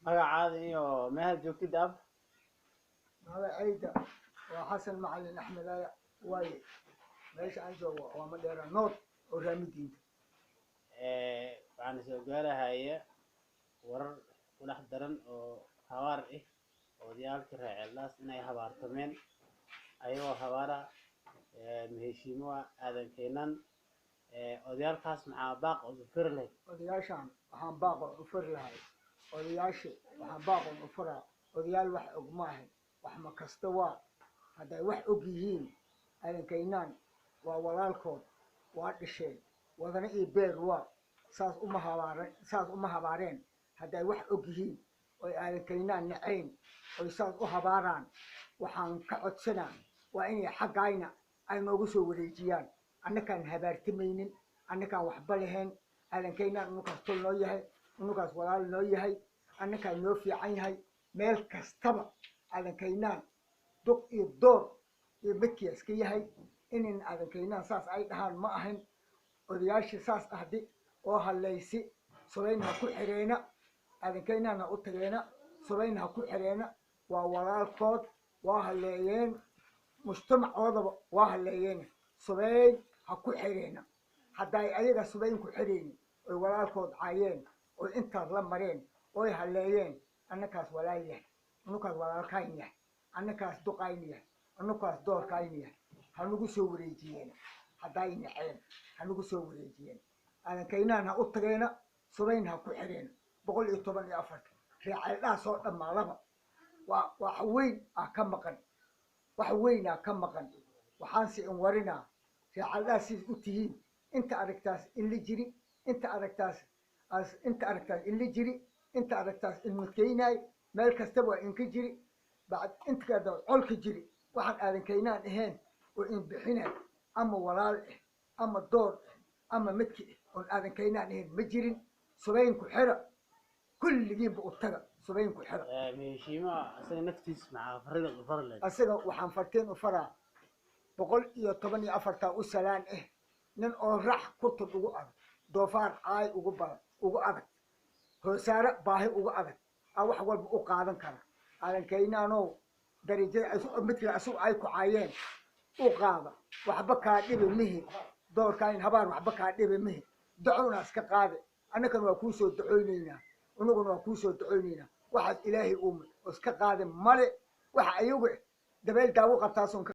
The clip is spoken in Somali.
magacaada iyo meesha joogtid ab هذا عيد وحسن معلم أحمد واي ليش عنده ومدير النور ورامدين waxaan soo gaarahaya warar kula daran oo hawaar ah odayaalka raacelaas inay habaartameen ayagoo habaara maheshiimaha aadan keenan odayaalkaas maxaa baaq u fir leh odayaashan waxaan baaq u fir lahay odayaasha waxaan baaq u fira odayaal wax og maahan wax ma kasta waa hadday wax og yihiin aadan keenan waa walaalkood waa dhisheen wadana iyo beer waa saas uma habaareen hadday wax og yihiin oo aadan keenan nacayn oo saas u habaaraan waxaan ka codsanaa waa inay xaqayna ay noogu soo wareejiyaan annakaan habaartimaynin annakaan waxba lahayn aadan keenan unukaas tol noo yahay unukaas walaal noo yahay annakaan noo fiican yahay meel kastaba aadan keenan duq iyo door iyo midkii iska yahay inin aadan keenan saas ay dhahaan ma ahan odayaashii saas ahdi oo halaysi subayna ku xireena aadan keenan u tageena subayna ku xireena waa walaalkood waa haleeyeen mujtamacoodaba waa haleeyeen subay ha ku xireena hadday ayaga subayn ku xireen oo walaalkood caayeen oo intaas la mareen oo haleeyeen annakaas walaal yahay annukaas walaalkayn yahay annakaas duqayn yahay annukaas doorkayn yahay hanugu soo wareejiyeen hadday naceen hanugu soo wareejiyeen aadan keenan ha u tageena subayn ha ku xireena 114 reecaydaas oo dhamaadaba wax weyn ka maqan wax weyn ka maqan waxaan si in warina reecaydaas u tihiin inta aragtaas in la jiri inta aragtaas in la jiri inta aragtaas in mudkeynay meel kastaba in ka jiri baad inta ka colka jiri waxaan aadan keenan ahayn oo in bixinay ama walaal ama door ama midkii oo aadan keenan ahayn ma jirin subayn ku xira kulligiiba u taga subayn ku xira maheshiimaha asaga naftiis maxaa farida u farlay asaga waxaan farteen u faraa 114 u salaan nin oo rax ku tudugu ah doofaar ay ugu adag hoosaara baahi ugu adag wax walba u qaadan kara aadan keenanoo darajada midkii asuu ay ku caayeen u qaada waxba ka dhibi mihi doorkaan habaar waxba ka dhibi mihi ducuna iska qaade annakan waa ku soo ducooynayna unuguna waa ku soo ducooynayna waxa ilaahay iska qaade male waxa ayagu dabeel daawo qabtaa